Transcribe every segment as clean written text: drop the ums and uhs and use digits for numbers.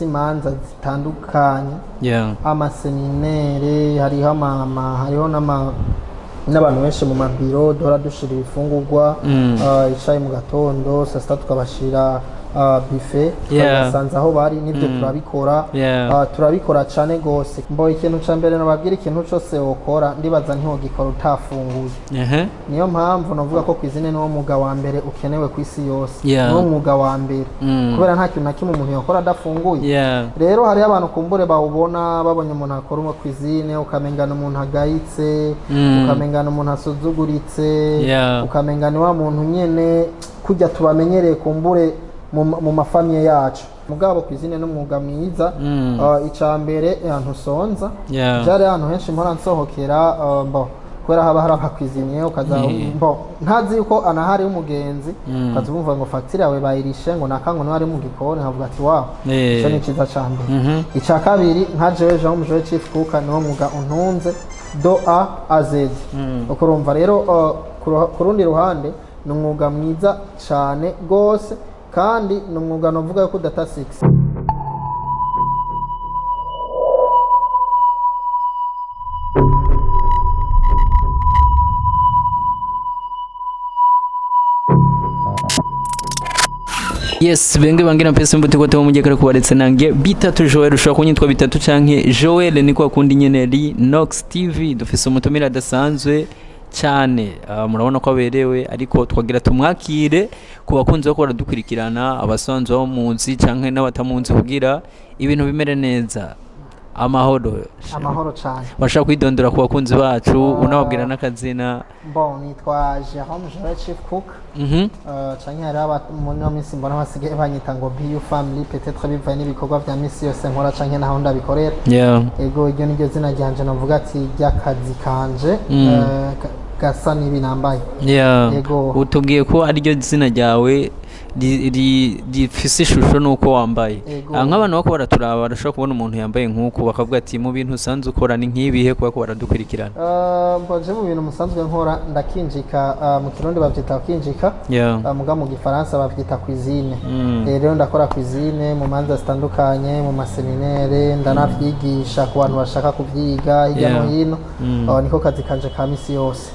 imanza zitandukanye amaseminere hariho hariho n'abantu benshi mu mabiro duhora dushira ibifungurwa icayi mu gatondo saa sita tukabashira buffet basanze aho bari nibyo turabikora cyane gose mbo ikintu ca mbere nababwira ikintu cyose wokora ndibaza ntihogikora utafunguye niyo mpamvu navuga ko kwizine niwo mwuga wa mbere ukenewe ku isi yose niwo mwuga wa mbere kubera nta kintu na kimwe umuntu yakora adafunguye rero hari abantu kumbure bawubona babonye umuntu akora mu kwizine ukamengana umuntu agayitse ukamengana umuntu asuzuguritse ukamengana wa muntu nyene kujya tubamenyereye kumbure mu mafamiye yacu mugabo kwizine n'umwuga mwiza icambere ahantu sonza byari ahantu henshi mpora nsohokera kubera haba hari abakwiziniye ukaza ntazi yuko anahari umugenzi ukaza bumva ngo facture yawe bayirishe ngo nakango no ari mu gikoni nkavuga ati wow cyo ni ciza cyane ica kabiri nka jewe Jean Mujwe Chief Cook niwo mwuga untunze do A Z ukurumva rero ku rundi ruhande ni umwuga mwiza cyane gose kandi ni umwuga navuga yuko data 6 Yes, benge bangira mpese mbuti ko mujyekara kubaretse nange bitatu Joel ushaka kunyitwa bitatu canke Joel niko akundi nyeneri Nox TV dufise umutumira adasanzwe cyane murabona ko aberewe ariko twagira tumwakire ku bakunzi bako baradukurikirana abasanzwe bo munsi canke n'abatamunzi kugira ibintu bimere neza amahoro cyane bashaka kwidondora ku bakunzi bacu unababwira n'akazina nitwa Jérôme Joel Chief Cook canke hari mu minsi mbona basigaye banyita ngo BU family peut-être bivaye n'ibikorwa vya misi yose nkora canke naho ndabikorera ego iryo niryo zina ryanje navuga ati ry'akazi kanje gasa nibi nambaye ego utubwiye ko ari ryo zina ryawe rifise ishusho nuko wambaye nk'abantu bako baraturaba barashobora kubona umuntu yambaye nk'uko bakavuga ati mu bintu usanzwe ukora ni nk'ibihe kuba ko baradukurikirana mboje mu bintu musanzwe nkora ndakinjika mu kirundi bavyita kinjika muga mu gifaransa bavyita cuisine rero ndakora cuisine mu manza zitandukanye mu maseminere ndanavyigisha ku bantu bashaka kuvyiga hirya no hino niko kazi kanje ka misi yose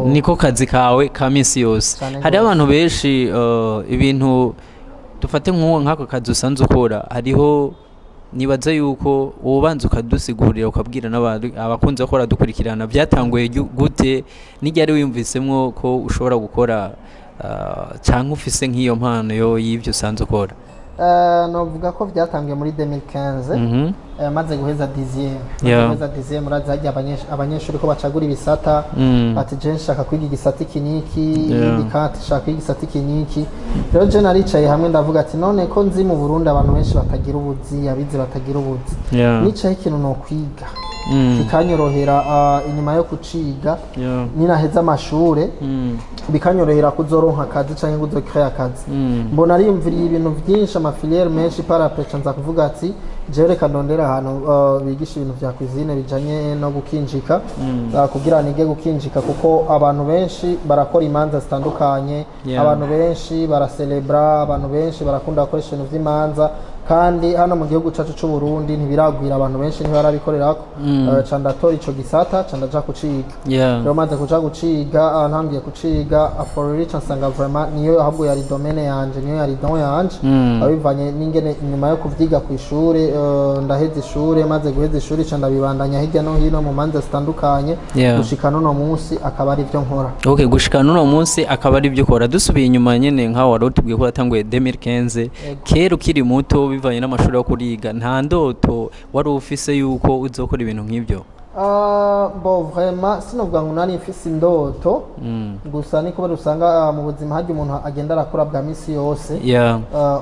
niko kazi kawe ka misi yose hari abantu benshi ibintu dufate nk'ako kazi usanzwe ukora hariho nibaza yuko ubanza ukadusigurira ukabwira abakunze ko dukurikirana byatanguye gute n'igihe wiyumvisemwo ko ushobora gukora cyangwa ufise nk'iyo mpano y'ibyo usanzwe ukora novuga ko byatangiye muri 2015 maze guheza 10e murazi hajya abanyeshuri ko bacagura ibisata ati je nshaka kwiga igisata kiniki indikati nshaka kwiga igisata kiniki rero je naricaye hamwe ndavuga ati none ko nzi mu Burundi abantu benshi batagira ubuzi abize batagira ubuzi nicaye ikintu no kwiga kikanyorohera inyuma yo kuciga ninaheza amashure bikanyorohera kuzoronka akazi canke kuzokrea akazi mbona ariyumviriye ibintu byinshi amafiliere menshi parapecha nza kuvuga ati je reka ndondera ahantu bigisha ibintu vya cuisine bijanye no gukinjika kugira nige gukinjika kuko abantu benshi barakora imanza zitandukanye abantu benshi baracelebra abantu benshi barakunda gukoresha ibintu vy'imanza kandi hano mu gihugu cacu c'u Burundi ntibiragwira abantu benshi ntibarabikorerako candatora ico gisata candaja kuciga rero maze kuja guciga ntangiye kuciga for reach nsanga vraiment niyo ahubwo yari domaine yanje niyo yari don yanje abivanye n'ingene inyuma yo kuvyiga ku ishure ndaheze ishure maze guheza ishure candabibandanya hirya no hino mu manza zitandukanye gushika no munsi akaba ari byo nkora gushika no munsi akaba ari byo ukora dusubiye inyuma nyene nka wari utubwiye ko yatanguye 2015 kera ukiri muto bivanye n'amashuri yo kuriga nta ndoto wari ufise yuko uzokora ibintu nk'ibyo vraiment sinovuga ngo nari mfise indoto gusa niko usanga mu buzima haje umuntu agenda arakora bwa misi yose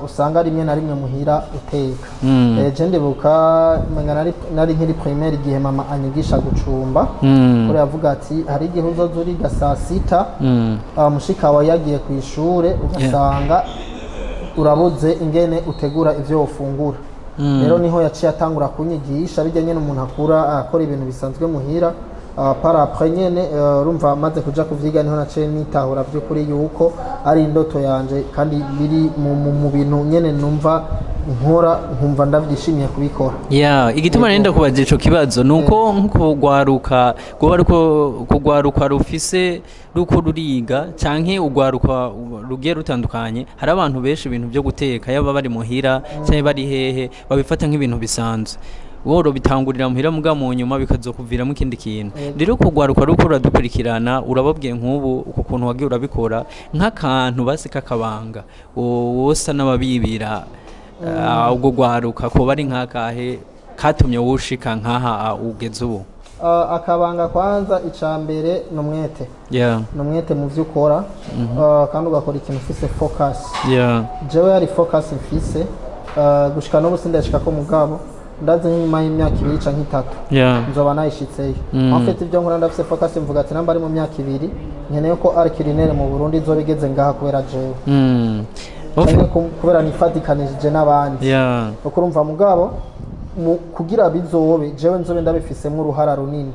usanga rimwe na rimwe muhira uteka je ndibuka nari nkiri primaire igihe mama anyigisha gucumba kuri yavuga ati hari igihe uzoza uriga saa 6 mushika wa yagiye ku ishure ugasanga urabuze ingene utegura ivyo ufungura rero niho yaciye atangura kunyigisha bijyanye n'umuntu akora ibintu bisanzwe muhira para après nyene urumva maze kuja kuvyiga niho naciye nitahura by'ukuri yuko ari indoto yanje kandi biri mu bintu nyene numva nkora nkumva ndabyishimiye kubikora. Igituma nenda kubaza ico kibazo nuko kugwaruka rufise ruko ruriga canke ugwaruka rugiye rutandukanye, hari abantu benshi ibintu byo guteka yaba bari muhira cyangwa bari hehe babifata nk'ibintu bisanzwe, woro bitangurira muhira muga mu nyuma bikazokuviramo ikindi kintu. Rero kugwaruka ruko ruradukurikirana urababwiye nk'ubu uko kuntu wagiye urabikora nk'akantu basika akabanga wosa n'ababibira ubwo gwaruka ko bari nk'akahe katumye wushika nkaha ugeze ubu. Akabanga kwanza icambere n'umwete, n'umwete mu byo ukora, kandi ugakora ikintu ufise focus. Jewe hari focus mfise gushika no busindashika ko mugabo ndaze nyuma y'imyaka 2 canke 3 nzoba nayishitseyo. Afite ibyo nkora ndafise focus mvuga ati namba ari mu myaka 2 nkeneye ko ari culinaire mu Burundi zobigeze ngaha kubera jewe kubera nifatikanije n'abandi. Uko urumva mugabo kugira bizobe jewe nzobe ndabifisemo uruhara runini.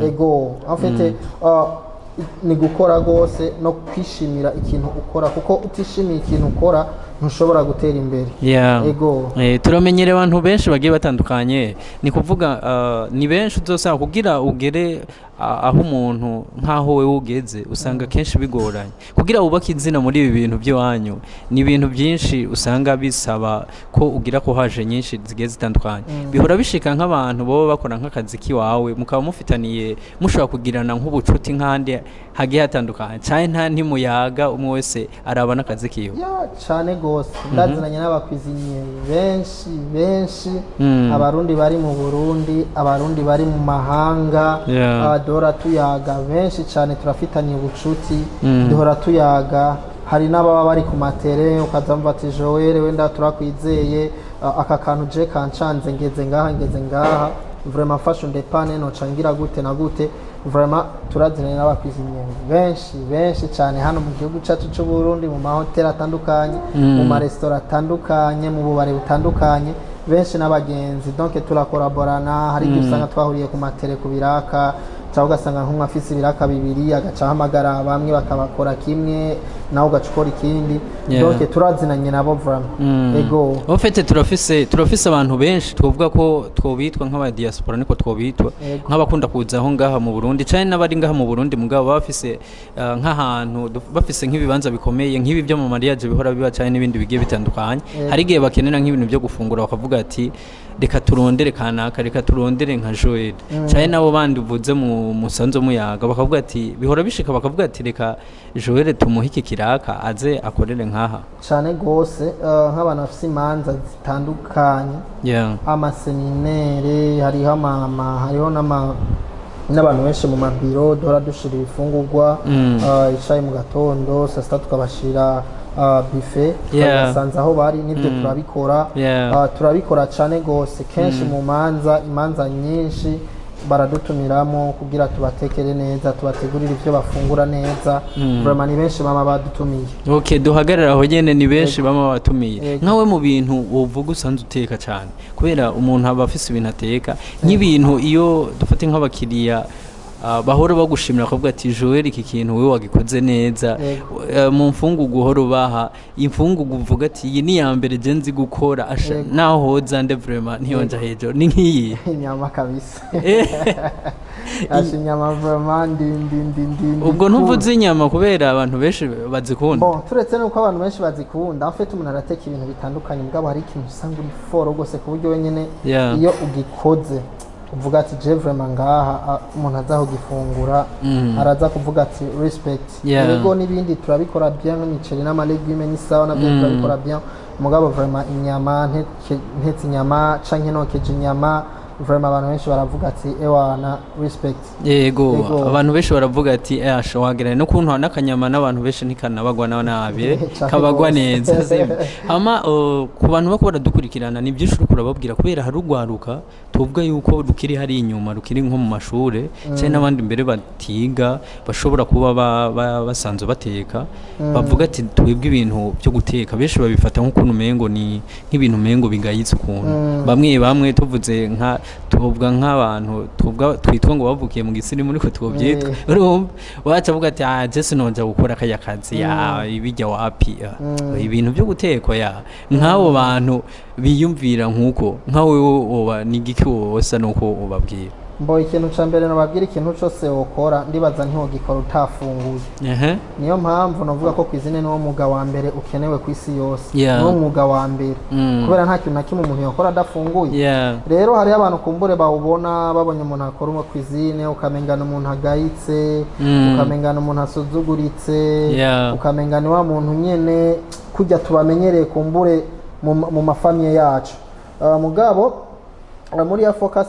Ego afite ni gukora gose no kwishimira ikintu ukora, kuko utishimiye ikintu ukora ntushobora gutera imbere. Ego turamenyere abantu benshi bagiye batandukanye, ni kuvuga ni benshi uzosanga kugira ugere aho umuntu nkaho we ugeze usanga kenshi bigoranye kugira ubaka izina muri ibi bintu by'wanyu. Ni ibintu byinshi usanga bisaba ko ugira ko haje nyinshi zigiye zitandukanye. Bihora bishika nk'abantu bo bakora nk'akazi kiwawe mukaba mufitaniye mushobora kugirana nk'ubucuti nk'andi hagiye hatandukanye cyane nta ntimuyaga umwe wese araba n'akazi kiwe cyane gose. Ndazinanye n'abakwizinye benshi abarundi bari mu Burundi, abarundi bari mu mahanga, dora tuyaga benshi cyane, turafitanye ubucuti duhora tuyaga. Hari n'ababa bari ku matere ukazamva ati Joel wenda turakwizeye aka kantu je kancanze ngeze ngaha vraiment fashion de pane no cangira gute na gute. Vraiment turaziranye n'abakwizinye benshi cyane hano mu gihugu cyacu cy'u Burundi, mu mahoteli atandukanye, mu maresitora atandukanye, mu bubare butandukanye, benshi n'abagenzi. Donc turakoraborana, hari igihe usanga twahuriye ku matere ku biraka cyangwa ugasanga nk'umwe afise ibiraka 2 agaca ahamagara bamwe bakabakora kimwe nawe ugacukora ikindi. Donc turazinanye nabo vraiment. Ego ofete turafise abantu benshi twovuga ko twobitwa nk'aba diaspora, niko twobitwa nk'abakunda kuza aho ngaha mu Burundi cyane n'abari ngaha mu Burundi mugabo bafise nk'ahantu bafise nk'ibibanza bikomeye nk'ibi byo mu mariage bihora biba cyane n'ibindi bigiye bitandukanye. Hari igihe bakenera nk'ibintu byo gufungura bakavuga ati reka turondere kanaka, reka turondere nka Joel cyane nabo bandi uvuze mu musanzo muyaga bakavuga ati bihora bishika bakavuga ati reka Joel tumuhe iki kiraka aze akorere nkaha cyane gose. Nk'abantu bafise imanza zitandukanye, amaseminere, hariho n'abantu benshi mu mabiro duhora dushira ibifungurwa icayi mu gatondo, saa sita tukabashira buffet tukabasanza aho bari. Nibyo turabikora cyane gose kenshi mu imanza nyinshi baradutumiramo kugira tubatekere neza, tubategurire ibyo bafungura neza. Vraiment ni benshi bama badutumiye. Duhagarara aho nyene ni benshi bama batumiye. Nkawe mu bintu wovuga usanze uteka cyane kubera umuntu aba afise ibintu ateka nk'ibintu iyo dufate nk'abakiriya bahora bagushimira akavuga ati Joel iki kintu wewe wagikoze neza. Mu mfungugu uhora ubaha imfungugu uvuga ati iyi ni ya mbere je nzi gukora naho hoza nde vraiment ntiyonja hejuru ni nk'iyi inyama kabisa. Inyama vraiment ndi ubwo ntuvuze inyama kubera abantu benshi bazikunda. Turetse nuko abantu benshi bazikunda afite umuntu arateka ibintu bitandukanye mugabo hari ikintu usanga uri foro gose ku buryo wenyene iyo ugikoze uvuga ati je vraiment ngaha umuntu azaho gifungura araza kuvuga ati respect. Yego nibindi turabikora bien nk'imiceri n'amalegime n'isawa nabyo turabikora bien mugabo vraiment inyama ntetse inyama canke nokeje inyama vraiment abantu benshi baravuga ati ewana respect. Yego abantu benshi baravuga ati ashwagerane no kuntu n'akanyama n'abantu benshi ntikanabagwa nabi kabagwa neza. Ama ku bantu bako baradukurikirana ni byinshi kurababwira kubera harugwaruka tuvuga yuko rukiri hari inyuma rukiri nko mu mashure cyane n'abandi mbere batiga bashobora kuba basanzwe bateka bavuga ati twebwe ibintu byo guteka benshi babifata nk'ukuntu mengo ni nk'ibintu mengo bigayitse ukuntu bamwe tuvuze nka tuvuga nk'abantu twitwa ngo bavukiye mu gisiri muri ko twobyitwa wacha avuga ati Jesse nonja gukora akazi ibijya wapi ibintu byo gutekwa nk'abo bantu biyumvira nkuko nkawe woba nigiki wosa nuko ubabwira mbo ikintu ca mbere nababwira ikintu cose wokora ndibaza ntihogikora utafunguye niyo mpamvu navuga ko kwizine niwo mwuga wa mbere ukenewe ku isi yose niwo mwuga wa mbere kubera nta kintu na kimwe umuntu yokora adafunguye rero hariyo abantu kumbure bawubona babonye umuntu akora umwe kwizine ukamengana umuntu agayitse ukamengana umuntu asuzuguritse ukamengana wa muntu nyene kujya tubamenyereye kumbure mu mafamiye yacu mugabo muri ya focus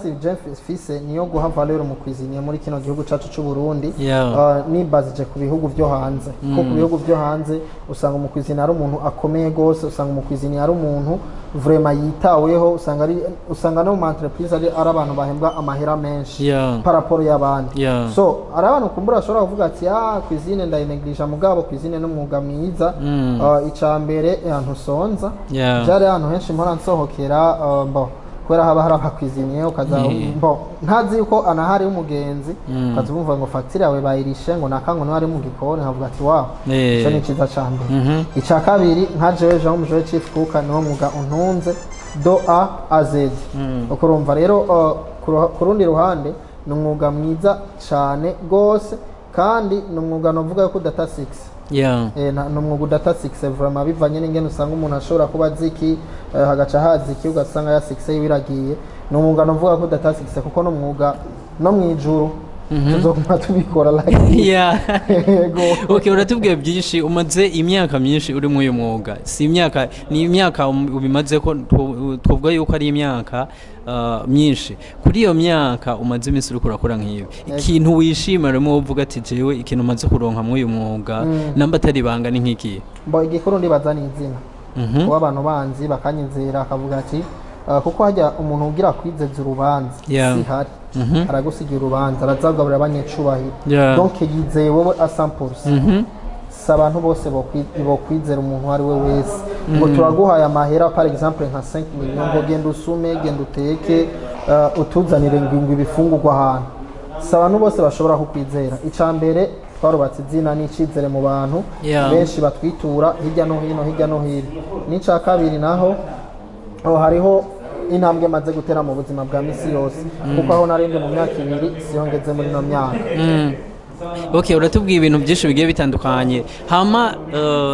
fise niyo guha valeur mu kwiziniye muri kino gihugu cacu c'u Burundi nibazije ku bihugu byo hanze ko ku bihugu byo hanze usanga mu kwizina ari umuntu akomeye gose usanga mu kwizina ari umuntu vraiment yitaweho usanga no mu entreprise ari abantu bahembwa amahera menshi par rapport y'abandi so ari abantu kumbura ashobora kuvuga ati kwizine ndayineglige mugabo kwizine no mwuga mwiza icambere ntusonza byari ahantu henshi mpora nsohokera kubera haba hari abakwiziniye ukaza ntazi yuko anahari umugenzi ukaza bumva ngo fagitire yawe bayirishe ngo nakango niwe ari mu gikoni nkavuga ati waw icyo ni cyiza cyane icya kabiri nka jewe jean umujewe chief kuka niwo mwuga untunze do a z uko urumva rero ku rundi ruhande ni umwuga mwiza cyane rwose kandi ni umwuga navuga yuko udata 6 ni umwuga udata 6 vraiment bivanye n'ingene usanga umuntu ashobora kuba aziki hagaca haziki ugasanga ya 6 yibiragiye ni umwuga navuga ko udata 6 kuko no mwuga no mwijuru tuzoguma tubikora okay uratubwiye byinshi umaze imyaka myinshi uri mu uyu mwuga si imyaka ni imyaka ubimaze ko twovuga yuko ari imyaka myinshi kuri iyo myaka umaze iminsi uri kurakora nk'ibi ikintu wishimira rero uvuga ati jewe ikintu umaze kuronka mu uyu mwuga namba atari banga ni nk'iki mbo igikuru ndibaza ni izina kuba abantu banzi bakanyizera akavuga ati kuko hajya umuntu ugira kwizeza urubanza sihari aragusigira urubanza arazagaburira abanyecubahiro donc yizeye wowe a 100% abantu bose bokwizera umuntu ari we wese ngo turaguhaye amahera par exemple nka 5 millions ngo genda usume genda uteke utuzanire ngo ibifungurwa ahantu abantu bose bashobora kukwizera icambere twarubatse izina n'icizere mu bantu benshi batwitura hirya no hino n'icya kabiri naho hariho intambwe maze gutera mu buzima bwa misi yose kuko aho narindi mu myaka 2 siyongeze muri no myaka okay uratubwiye ibintu byinshi bigiye bitandukanye hama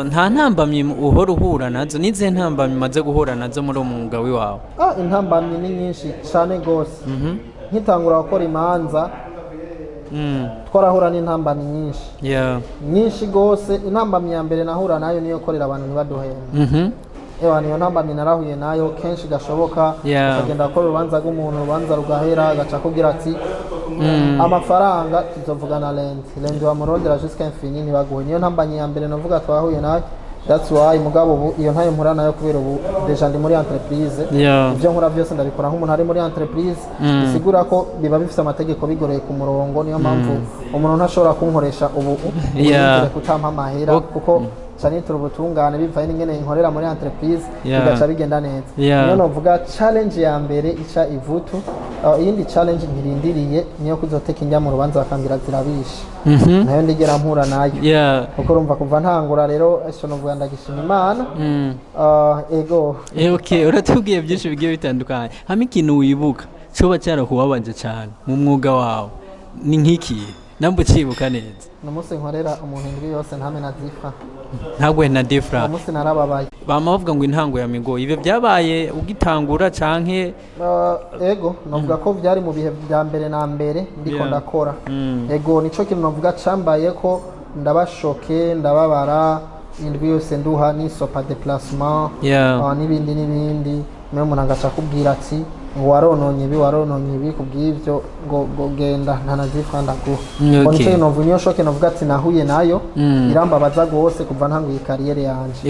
nta ntambamye uhora uhura nazo nize ntambamye maze guhura nazo muri umwuga wawe intambamye ni nyinshi cyane gose nkitangura gukora imanza twarahura n'intambamye nyinshi nyinshi gose intambamye ya mbere nahura nayo niyo korera abantu ntibaduhemba niyo ntambamye narahuye nayo kenshi gashoboka ukagenda gukora urubanza rw'umuntu urubanza rugahera agaca kugira ati amafaranga tuzovugana lendi wamurondera jusqu'à infini ntibaguhe niyo ntambamye ya mbere navuga twahuye nayo that's why mugabo ubu iyo ntayo mpura nayo kubera ubu deja ndi muri entreprise ibyo nkora byose ndabikora nk'umuntu ari muri entreprise bisigura ko biba bifite amategeko bigoreye ku murongo niyo mpamvu umuntu ntashobora kunkoresha ubu kutampa amahera kuko cyanitura ubutungane bivaye n'ingene inkorera muri entreprise bigaca bigenda neza niyo novuga challenge ya mbere ica ivutu iyindi challenge nkirindiriye niyo kuzoteka injya mu rubanza bakambira zirabisha nayo ndigera mpura nayo kuko urumva kuva ntangura rero icyo novuga ndagishima Imana ego okay uratubwiye byinshi bigiye bitandukanye hamwe ikintu wibuka coba cyarakubabaje cyane mu mwuga wawe ni nk'iki namba ucibuka neza n'umunsi nkorera umuntu indwi yose ntame na difra ntagwe na difra umunsi narababaye bama bavuga ngo intango ya migo ibe byabaye ugitangura canke ego novuga ko byari mu bihe bya mbere na mbere ndiko ndakora ego nico kintu novuga cambaye ko ndabashoke ndababara indwi yose nduha ni sopa déplacement n'ibindi mwe umuntu agaca kubwira ati warononye ibi kubw'ivyo ngo genda ntanazifa ndaguha nico novuga niyo shoke novuga ati nahuye nayo irambabaza gose kuva ntanguye kariyere yanje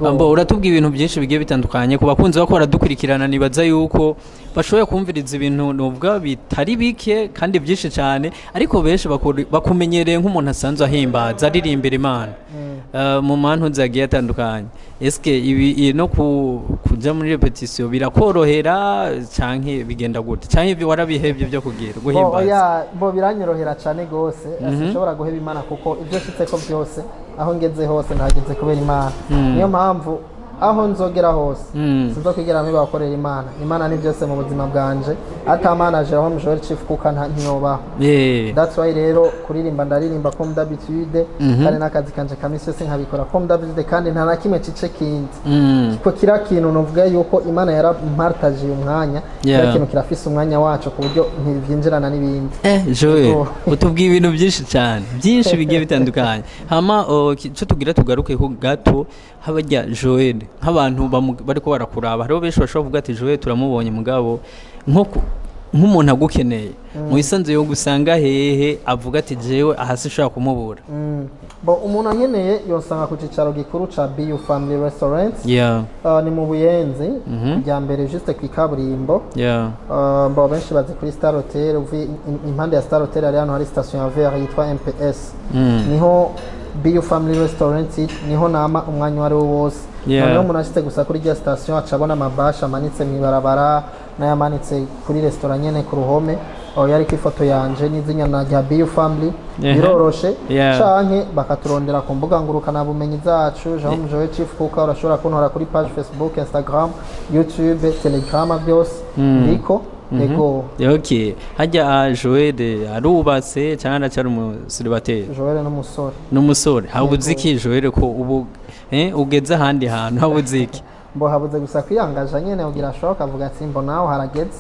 ambo uratubwiye ibintu byinshi bigiye bitandukanye ku bakunzi bakora dukurikirana nibaza yuko bashoboye kumviriza ibintu novuga bitari bike kandi byinshi cyane ariko benshi bakumenyereye nk'umuntu asanzwe ahimbaza aririmbira Imana mu mantu zagiye atandukanye eske ibi no kuja muri repetition birakorohera canke bigenda gute canke warabihebye byo kugira guhimbaza bo biranyorohera cyane gose ashobora guheba Imana kuko ibyo shitse ko byose aho ngeze hose ntageze kubera Imana niyo mpamvu aho nzogera hose sinzokwigira miba bakorera imana ni byose mu buzima bwanje ata manager aho Joel Chief kuka ntiyobaho that's why rero kuririmba ndaririmba comme d'habitude kandi n'akazi kanje kamisi yose nkabikora comme d'habitude kandi nta na kimwe cice kindi ko kira kintu novuga yuko imana yarampartaje umwanya kira kintu kirafise umwanya wacu ku buryo ntivyinjirana n'ibindi Joel utubwiye ibintu byinshi cyane byinshi bigiye bitandukanye hama cyo tugira tugaruke ko gato habajya Joel nk'abantu bariko barakuraba hariho benshi bashobora kuvuga ati Joel turamubonye mugabo nk'umuntu agukeneye mu isanzu yo gusanga hehe avuga ati jewe ahasi shaka kumubura bo umuntu ankeneye yosanga ku cicaro gikuru ca BU Family Restaurant ni mu Buyenzi rya mbere juste ku kaburimbo bo benshi bazi kuri Star Hotel uvi impande ya Star Hotel ari hano hari station ya VR yitwa MPS niho BU Family Restaurant niho nama umwanya wari wose noneho umuntu ashitse gusa kuri rya station acabona amabasha amanitse mw'ibarabara n'ayamanitse kuri restaurant nyene ku ruhome yari ku ifoto yanje n'izinyana rya BU Family biroroshe canke bakaturondera ku mbuga ngurukana bumenyi zacu Joel Chief kuka urashobora kuntora kuri page Facebook, Instagram, YouTube, Telegram byose ndiko ego okay hajya Joel arubatse cyangwa aracyari umusiribateri Joel n'umusore habuziki Joel ko ubu ugeze ahandi hantu habuziki mbo habuze gusa kwiyangaje nyene ugira shoka avuga ati mbo naho harageze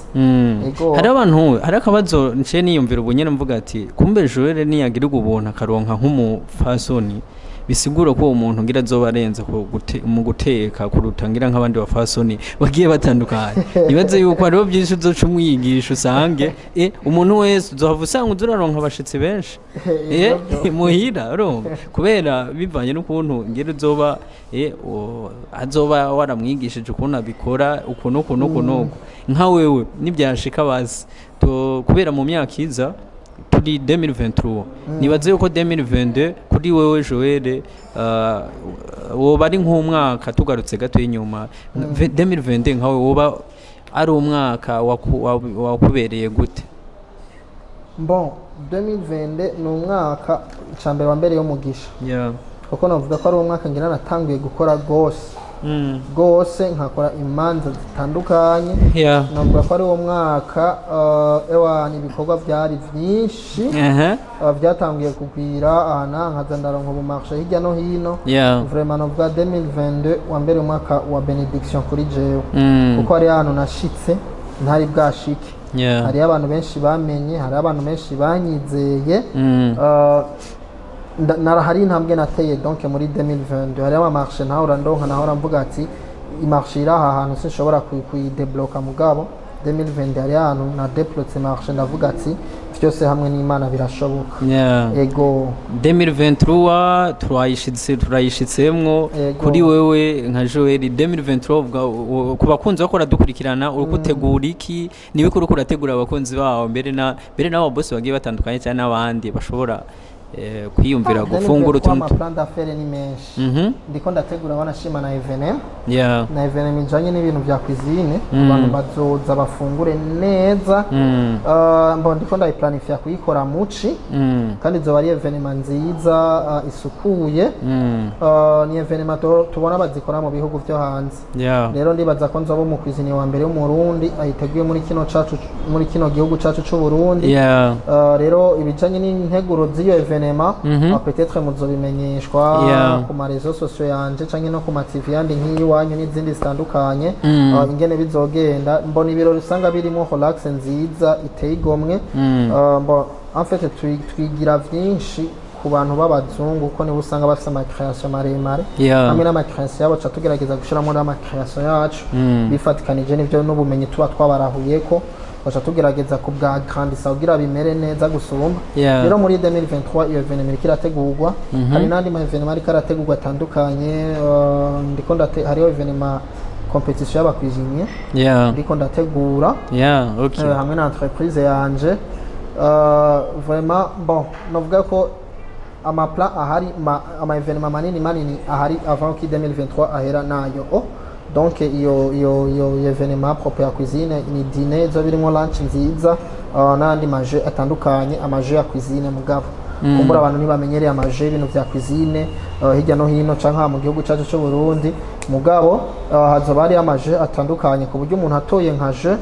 ego hari abantu hari akabazo nce niyumvira ubu nyene mvuga ati kumbe Joel niyagira ubuntu akaronka nk'umufasoni bisigura ko umuntu ngira azoba arenze mu guteka kurutangira nk'abandi bafasoni bagiye batandukanye ibaze yuko hariho byinshi uzoca umwigisha usange umuntu wese uzohava usanga uzuraronka abashitsi benshi muhira urumva kubera bivanye n'ukuntu ngira uzoba azoba waramwigishije ukuntu abikora ukuntu nka wewe nibyashika bazi kubera mu myaka iza turi 2023 nibaze yuko 2022 kuri wewe Joel woba ari nk'umwaka tugarutse gato inyuma 2022 nkawe woba ari umwaka wakubereye gute bon 2022 ni umwaka cambere wa mbere yo mugisha kuko navuga ko ari umwaka ngira natangiye gukora gose nkakora imanza zitandukanye navuga ko ari uwo mwaka ni ibikorwa byari byinshi byatangiye kugwira nkaza ndaronka mu marché hirya no hino vraiment navuga 2022 wa mbere umwaka wa benediction kuri jewe kuko ari hano nashitse ntari bwashike hari abantu benshi bamenye hari abantu benshi banyizeye hari intambwe nateye donc muri 2022 hari amamarché naho urandonka naho uramvuga ati imarché iri aha hantu sinshobora kuyidebloka mugabo 2020 hari ahantu na deplote marché ndavuga ati byose hamwe n'Imana birashoboka ego 2023 turayishitsemwo kuri wewe nka Joel 2023 ku bakunzi bakora dukurikirana urukutegura iki nibikuru kurategura abakunzi bawo mbere n'abo boss bagiye batandukanye cyane n'abandi bashobora kwiyumvira gufungura utuntu plan d'affaires ni menshi ndiko ndategura wanashima na evenement ijanye n'ibintu bya cuisine abantu bazoza bafungure neza mbo ndiko ndayiplanifya kuyikora muci kandi zo bari evenement nziza isukuye ni evenement tubona bazikora mu bihugu byo hanze rero ndibaza ko nzobo mu cuisine wa mbere yo mu Burundi ayiteguye muri kino gihugu cacu c'u Burundi rero ibijanye n'integuro z'iyo peut-être muzobimenyeshwa ku ma réseaux sociaux yanje canke no ku ma TV yandi nk'iwanyu n'izindi zitandukanye ingene bizogenda mbona ibirori usanga birimo relax nziza iteye igomwe en fait twigira vyinshi ku bantu b'abazungu ko nibo usanga bafite ama création maremare hamwe n'ama création yabo ca tugerageza gushiramo n'ama création yacu bifatikanije n'ivyo n'ubumenyi tuba twabarahuyeko bacha tugerageza ku bwa grandisa kugira bimere neza gusumba rero muri 2023 iyo evenement kirategurwa hari nandi ma evenement karategurwa atandukanye ndiko hariho evenement competition y'abakwiziniye ndiko ndategura hamwe na entreprise yanje vraiment bon novuga ko amaplan ahari ama evenement manini ahari avant ki 2023 ahera nayo donc iyo evenement propre ya cuisine ni dîner zo birimo lunch nziza n'andi maje atandukanye amaje ya cuisine mugabo kumbura abantu ntibamenyereye amaje ibintu vya cuisine hirya no hino canke mu gihugu cacu cyo Burundi mugabo hazoba hari amaje atandukanye ku buryo umuntu atoye nka je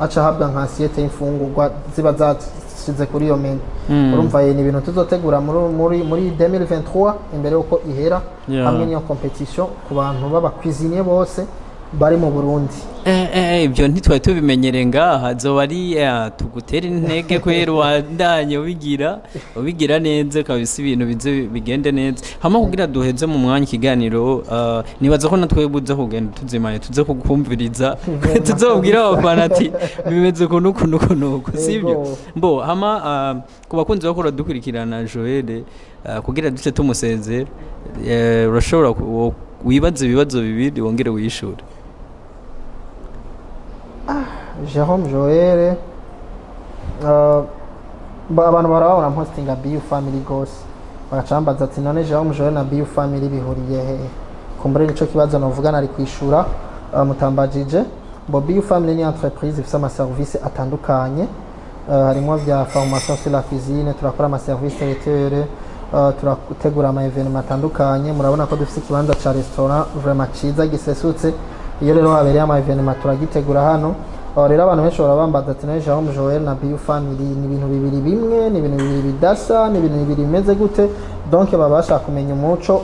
aca habwa nka assiette y'imfungurwa ziba zashize kuri iyo menu urumva ni ibintu tuzotegura muri 2023 imbere yuko ihera hamwe n'iyo competition ku bantu baba cuisinier bose bari mu Burundi ibyo ntitwari tubimenyere ngaha zoba ari tugutera intege kwera wandanye ubigira neza kabisa ibintu bize bigende neza hama kugira duheze mu mwanya ikiganiro nibaza ko natwe buze kugenda tuzimanye tuze kukumviriza tuzobwira abafana ati bimeze kunuko sibyo mbo hama ku bakunzi bakora dukurikirana Joel kugira duce tumusezera urashobora wibaza ibibazo bibiri wongere wiyishure Jérôme Joel abantu barabona postinga BU family gose bagacambaza ati none Jérôme Joel na BU family bihuriye he kumbure nico kibazo novugana ari kwishura mutambajije bo BU family ni entreprise ifite ama service atandukanye harimo vya formation sur la cuisine turakora ama service traiteur turategura ama evenement atandukanye murabona ko dufite ikibanza ca restaurant vraiment ciza gisesutse iyo rero habereye ama evenement turagitegura hano rero abantu benshi barabambaza ati naje Jérôme Joel na BU family ni ibintu bibiri bimwe ni ibintu bibiri bidasa ni ibintu bibiri bimeze gute donc babasha kumenya umuco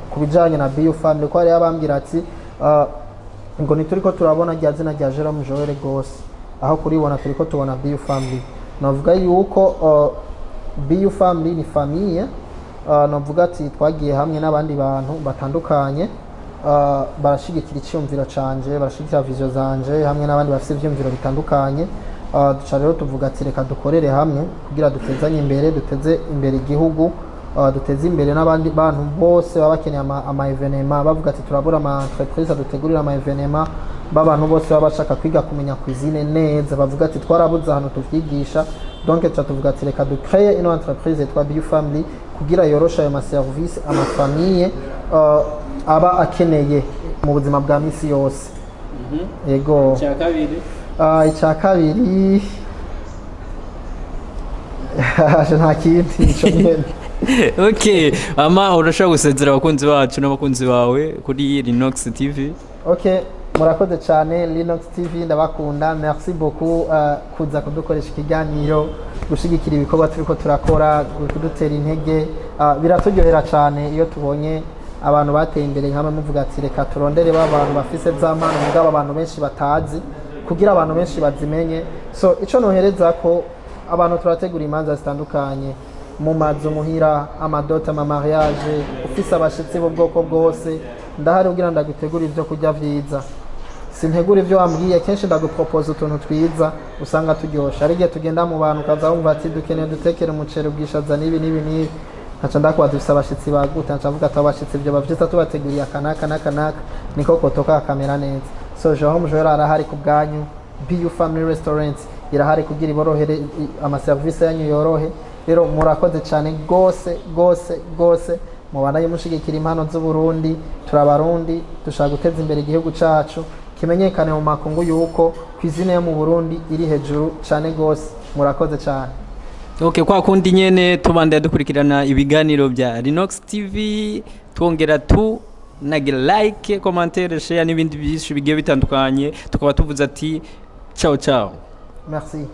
kubijanye na BU family ko ari abambira ati ngo nituriko turabona rya zina rya Jérôme Joel gose aho kuribona turiko tubona BU family navuga yuko BU family ni famille navuga ati twagiye hamwe n'abandi bantu batandukanye barashigikira icyumviro canje barashigikira vision zanje hamwe n'abandi bafite ivyumviro bitandukanye duca rero tuvuga ati reka dukorere hamwe kugira dutezanye imbere duteze imbere igihugu duteze imbere n'abandi bantu bose baba bakeneye ama evenement bavuga ati turabura ama entreprise dutegurira ama evenement b'abantu bose baba bashaka kwiga kumenya cuisine neza bavuga ati twarabuze ahantu tuvyigisha donc tuvuga ati reka ducreye ino entreprise yitwa BU family kugira yorosha ayo ma service ama famille aba akeneye mu buzima bwa misi yose yego icya kabiri nta kindi ico nyene okay ama urashaka gusezera abakunzi bacu n'abakunzi bawe kuri Linox TV okay murakoze cyane Linox TV ndabakunda merci beaucoup kuza kudukoresha ikiganiro gushigikira ibikorwa turiko turakora kudutera intege biraturyohera cyane iyo tubonye abantu bateye imbere nkamwe muvuga ati reka turondere abantu bafise z'amano mugabo abantu benshi batazi kugira abantu benshi bazimenye so ico nohereza ko abantu turategura imanza zitandukanye mu mazu muhira amadota ama mariage ufise abashitsi b'ubwoko bwose ndahari kugira ndagutegura ivyo kurya vyiza sintegura ivyo wambwiye kenshi ndagupropose utuntu twiza usanga turyosha ari gihe tugenda mu bantu kaza wumva ati dukeneye dutekere umuceri ubwishaza nibi haca ndakuba dufise abashitsi bagute haca avuga ati abashitsi ivyo bavyita tubateguriye akanaka niko kotoka kamera neza so Jérôme Joel arahari ku bwanyu BU family restaurant irahari kugira iborohere ama service yanyu yorohe rero murakoze cyane gose mubanaye mushigikira impano z'u Burundi turabarundi dushaka guteza imbere igihugu cacu kimenyekane mu makungu yuko cuisine yo mu Burundi iri hejuru cyane gose murakoze cyane okay kwa kundi nyene tubande dukurikirana ibiganiro bya Linox TV twongera nagira like commentaire share n'ibindi byinshi bigiye bitandukanye tukaba tuvuze ati ciao merci